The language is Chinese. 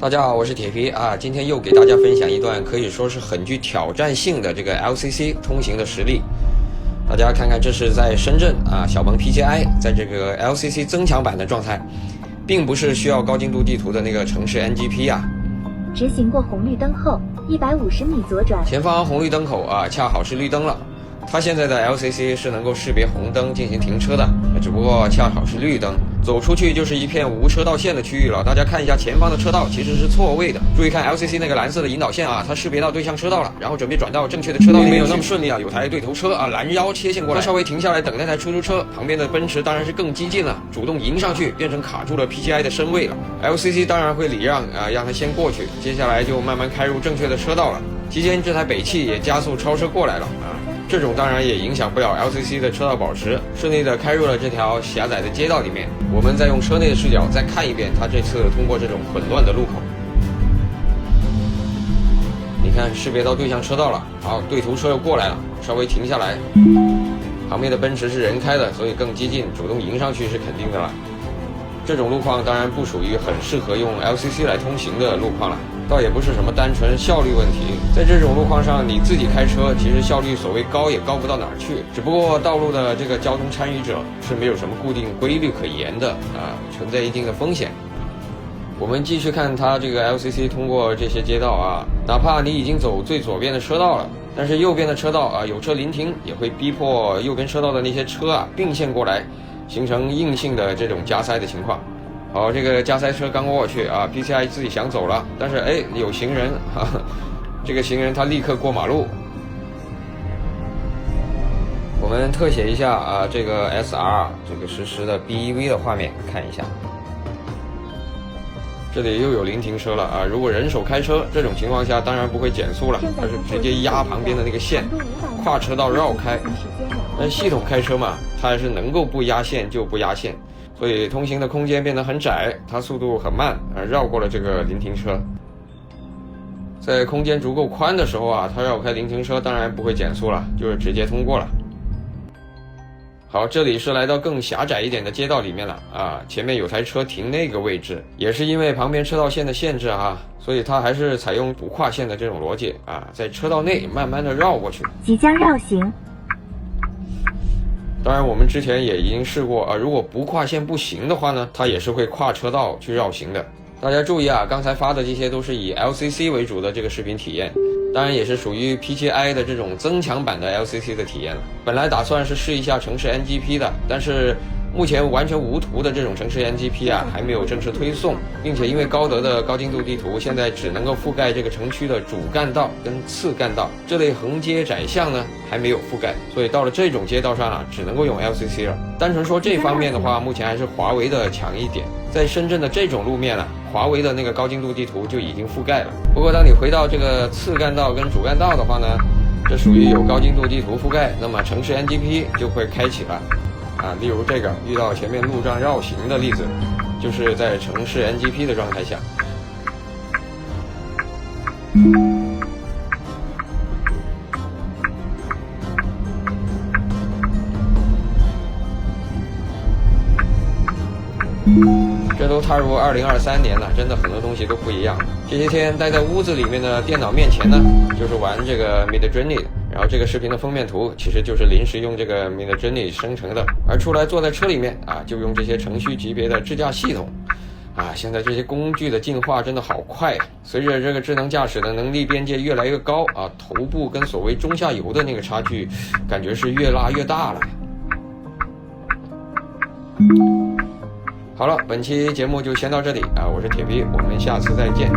大家好，我是铁皮啊，今天又给大家分享一段可以说是很具挑战性的这个 LCC 通行的实例。大家看看，这是在深圳啊，小鹏 PCI 在这个 LCC 增强版的状态，并不是需要高精度地图的那个城市 NGP 啊。直行过红绿灯后，150米左转。前方红绿灯口啊，恰好是绿灯了。它现在的 LCC 是能够识别红灯进行停车的，只不过恰好是绿灯，走出去就是一片无车道线的区域了。大家看一下前方的车道其实是错位的，注意看 LCC 那个蓝色的引导线啊，它识别到对向车道了，然后准备转到正确的车道里面，没有那么顺利啊，有台对头车啊拦腰切线过来，稍微停下来等那台出租车，旁边的奔驰当然是更激进了，主动迎上去，变成卡住了 PCI 的身位了。LCC 当然会礼让啊，让它先过去，接下来就慢慢开入正确的车道了。期间这台北汽也加速超车过来了啊。这种当然也影响不了 LCC 的车道保持，顺利的开入了这条狭窄的街道里面。我们再用车内的视角再看一遍它这次通过这种混乱的路口。你看识别到对向车道了，好，对头车又过来了，稍微停下来。旁边的奔驰是人开的，所以更激进，主动迎上去是肯定的了。这种路况当然不属于很适合用 LCC 来通行的路况了，倒也不是什么单纯效率问题。在这种路况上，你自己开车其实效率所谓高也高不到哪儿去，只不过道路的这个交通参与者是没有什么固定规律可言的啊，存在一定的风险。我们继续看它这个 LCC 通过这些街道啊，哪怕你已经走最左边的车道了，但是右边的车道啊有车临停，也会逼迫右边车道的那些车啊并线过来，形成硬性的这种加塞的情况。好，这个加塞车刚过去啊 ，PCI 自己想走了，但是有行人啊，这个行人他立刻过马路。我们特写一下啊，这个 SR 这个实时的 BEV 的画面看一下。这里又有临停车了啊！如果人手开车，这种情况下当然不会减速了，而是直接压旁边的那个线，跨车道绕开。但系统开车嘛，它还是能够不压线就不压线，所以通行的空间变得很窄，它速度很慢绕过了这个临停车。在空间足够宽的时候啊，它绕开临停车当然不会减速了，就是直接通过了。好，这里是来到更狭窄一点的街道里面了啊，前面有台车停那个位置，也是因为旁边车道线的限制啊，所以它还是采用不跨线的这种逻辑啊，在车道内慢慢的绕过去。即将绕行。当然我们之前也已经试过啊，如果不跨线不行的话呢，它也是会跨车道去绕行的。大家注意啊，刚才发的这些都是以 LCC 为主的这个视频体验，当然也是属于 PCI 的这种增强版的 LCC 的体验了。本来打算是试一下城市 NGP 的，但是目前完全无图的这种城市 NGP 啊，还没有正式推送，并且因为高德的高精度地图现在只能够覆盖这个城区的主干道跟次干道，这类横街窄巷呢还没有覆盖，所以到了这种街道上啊，只能够用 LCC 了。单纯说这方面的话，目前还是华为的强一点。在深圳的这种路面啊，华为的那个高精度地图就已经覆盖了。不过当你回到这个次干道跟主干道的话呢，这属于有高精度地图覆盖，那么城市 NGP 就会开启了啊。例如这个遇到前面路障绕行的例子，就是在城市 NGP 的状态下。这都踏入2023年了，真的很多东西都不一样。这些天待在屋子里面的电脑面前呢，就是玩这个 Midjourney 的。然后这个视频的封面图其实就是临时用这个 Midjourney 生成的，而出来坐在车里面啊，就用这些程序级别的智驾系统。啊，现在这些工具的进化真的好快啊！随着这个智能驾驶的能力边界越来越高啊，头部跟所谓中下游的那个差距，感觉是越拉越大了。好了，本期节目就先到这里啊！我是铁皮，我们下次再见。